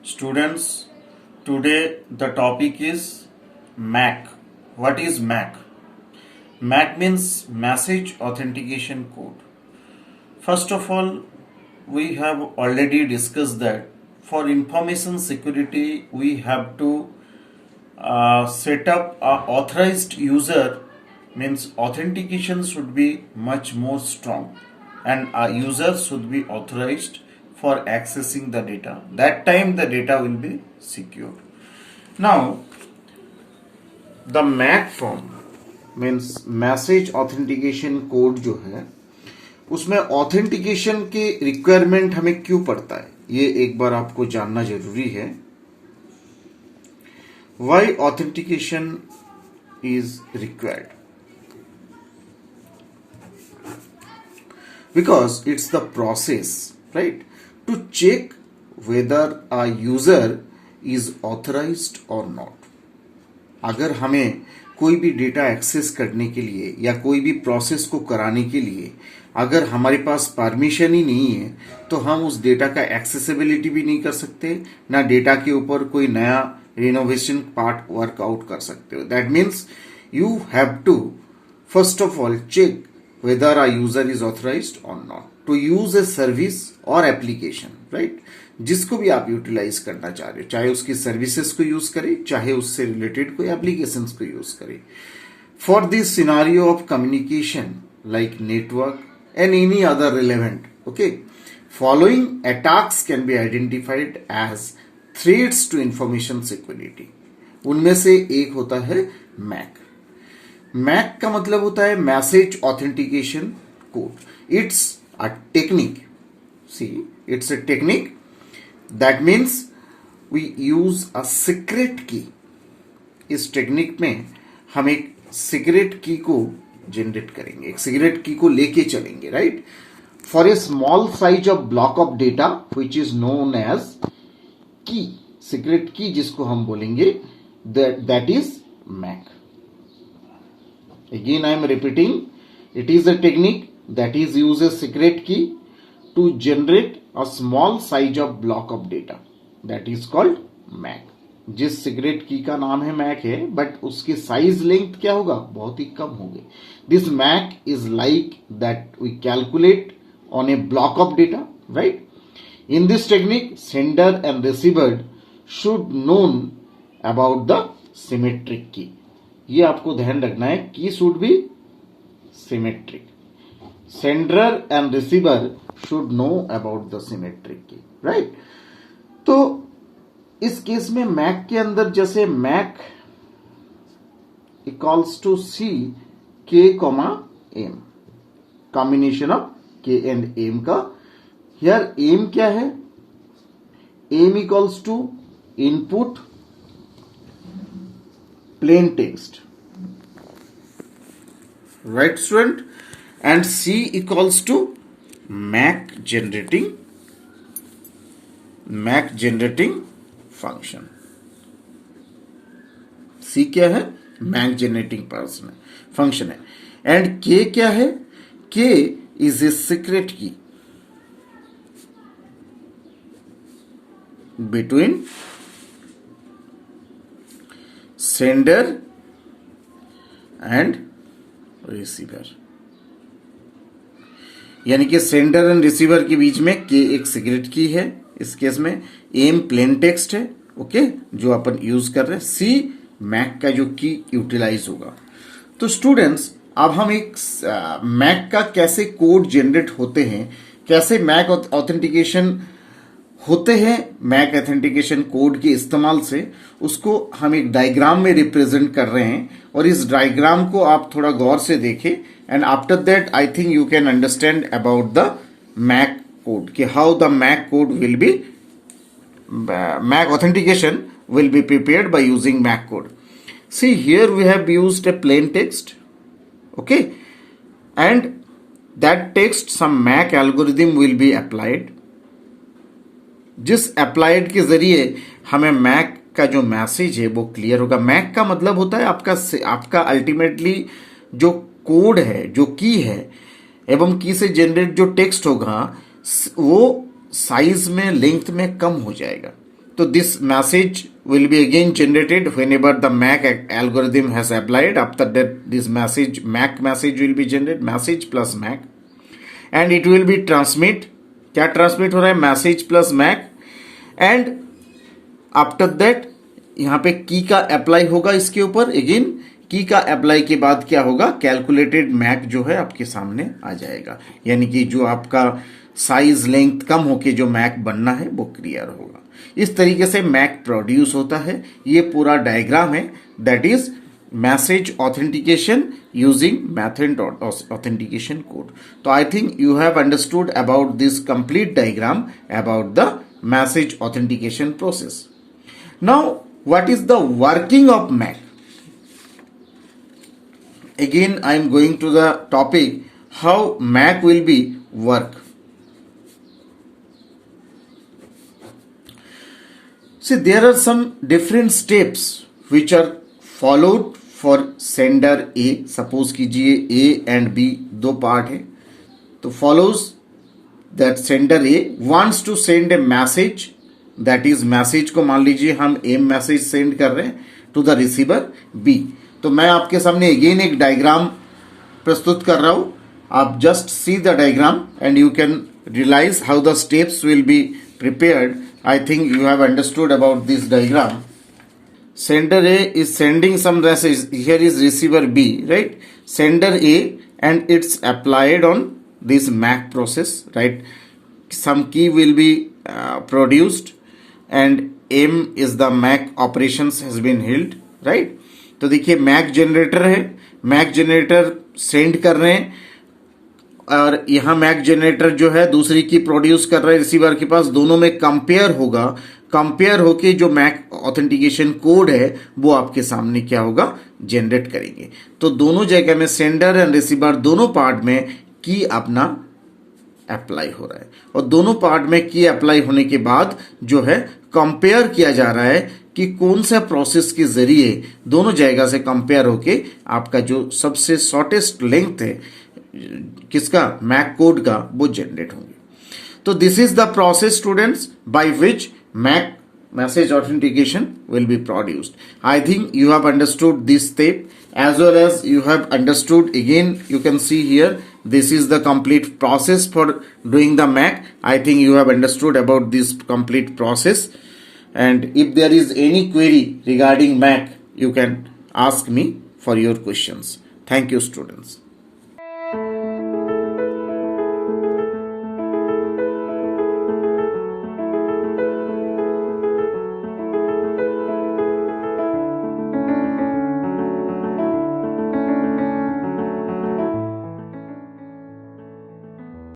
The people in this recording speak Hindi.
Students, today the topic is MAC. What is MAC? MAC means Message Authentication Code. First of all, we have already discussed that for information security, we have to set up a authorized user, means authentication should be much more strong, and a user should be authorized for accessing the data. That time the data will be secured. Now the MAC form means message authentication code जो है उसमें ऑथेंटिकेशन के रिक्वायरमेंट हमें क्यों पड़ता है, ये एक बार आपको जानना जरूरी है. Why authentication is required? Because it's the process, right, to check whether a user is authorized और नॉट. अगर हमें कोई भी डेटा एक्सेस करने के लिए या कोई भी प्रोसेस को कराने के लिए अगर हमारे पास परमिशन ही नहीं है तो हम उस डेटा का एक्सेसिबिलिटी भी नहीं कर सकते, ना डेटा के ऊपर कोई नया रिनोवेशन पार्ट वर्कआउट कर सकते हो. That means you have to first of all check whether a user is authorized or not to use a service or application, right? जिसको भी आप यूटिलाइज करना चाह रहे हो, चाहे उसकी सर्विसेज को यूज करें, चाहे उससे रिलेटेड कोई एप्लीकेशंस को यूज करें, for this scenario of communication like network and any other relevant. Okay, following attacks can be identified as threats to information security. उनमें से एक होता है मैक. मैक का मतलब होता है message authentication code. It's a technique, see it's a technique that means we use a secret key. इस टेक्निक में हम एक सीक्रेट की को जनरेट करेंगे, एक सीक्रेट की को लेके चलेंगे, right, for a small size of block of data which is known as key. Secret key जिसको हम बोलेंगे that is MAC. Again I am repeating, it is a technique that is use a secret key to generate a small size of block of data that is called MAC. जिस सीक्रेट की का नाम है मैक है, बट उसकी साइज लेंथ क्या होगा, बहुत ही कम होगी. This MAC is like that we calculate on a block of data, right. In this technique sender and receiver should known about the symmetric key. ये आपको ध्यान रखना है, key should be symmetric. Sender and receiver should know about the symmetric key, right. तो इस केस में मैक के अंदर जैसे Mac equals to C K comma M, combination of K and M का. हियर एम क्या है, M equals to input plain text, right student, and C equals to MAC generating function. C क्या है, MAC generating function है. and K क्या है, K is a secret key between sender and receiver. यानी कि सेंडर एंड रिसीवर के बीच में के एक सीक्रेट की है. इस केस में एम प्लेन टेक्स्ट है, ओके, जो अपन यूज कर रहे हैं. सी मैक का जो की यूटिलाइज होगा. तो स्टूडेंट्स, अब हम एक मैक का कैसे कोड जनरेट होते हैं, कैसे मैक ऑथेंटिकेशन होते हैं मैक ऑथेंटिकेशन कोड के इस्तेमाल से, उसको हम एक डायग्राम में रिप्रेजेंट कर रहे हैं. और इस डायग्राम को आप थोड़ा गौर से देखें, and after that I think you can understand about the MAC code, कि how the MAC code will be, MAC authentication will be prepared by using MAC code. See, here we have used a plain text, okay, and that text some MAC algorithm will be applied. जिस अप्लाइड के जरिए हमें मैक का जो मैसेज है वो क्लियर होगा. मैक का मतलब होता है आपका अल्टीमेटली जो कोड है, जो की है, एवं की से जनरेट जो टेक्स्ट होगा वो साइज में, लेंथ में कम हो जाएगा. So this message will be again generated whenever the MAC algorithm has applied. After that, this message, MAC message will be generated, message plus MAC, and it will be transmit. क्या ट्रांसमिट हो रहा है? Message plus MAC. And after that यहाँ पे की का अप्लाई होगा इसके ऊपर. अगेन की का अप्लाई के बाद क्या होगा? कैलकुलेटेड मैक जो है आपके सामने आ जाएगा, यानी कि जो आपका साइज लेंथ कम होके जो मैक बनना है वो क्लियर होगा. इस तरीके से मैक प्रोड्यूस होता है. ये पूरा डायग्राम है, that is message authentication using method authentication code. तो I think you have understood about this complete diagram about the message authentication process. Now what is the working of MAC? Again, I am going to the topic how Mac will be work. See, there are some different steps which are followed for sender A. Suppose कीजिए A and B दो पार्ट है, तो follows that sender A wants to send a message, that is message को मान लीजिए हम A message send कर रहे हैं to the receiver B. तो मैं आपके सामने अगेन एक डायग्राम प्रस्तुत कर रहा हूं. आप just see the diagram and you can realise how the steps will be prepared. I think you have understood about this diagram. Sender A is sending some message. Here is receiver B, right? Sender A, and it's applied on this MAC process, right? Some key will be produced, and M is the MAC operations has been held, right? तो देखिए मैक जनरेटर है, मैक जनरेटर सेंड कर रहे हैं, और यहां मैक जनरेटर जो है दूसरी की प्रोड्यूस कर रहे हैं रिसीवर के पास. दोनों में कंपेयर होगा. कंपेयर होके जो मैक ऑथेंटिकेशन कोड है वो आपके सामने क्या होगा? जनरेट करेंगे. तो दोनों जगह में सेंडर एंड रिसीवर दोनों पार्ट में की अपना अप्लाई हो रहा है, और दोनों पार्ट में की अप्लाई होने के बाद जो है कंपेयर किया जा रहा है कि कौन सा प्रोसेस के जरिए दोनों जगह से कंपेयर होके आपका जो सबसे शॉर्टेस्ट लेंथ है किसका? मैक कोड का, वो जनरेट होंगे. तो this is the process students by which MAC message authentication will be produced. I think you have understood this step, as well as you have understood, again you can see here, this is the complete process for doing the MAC. I think you have understood about this complete process, and if there is any query regarding MAC, you can ask me for your questions. Thank you, students.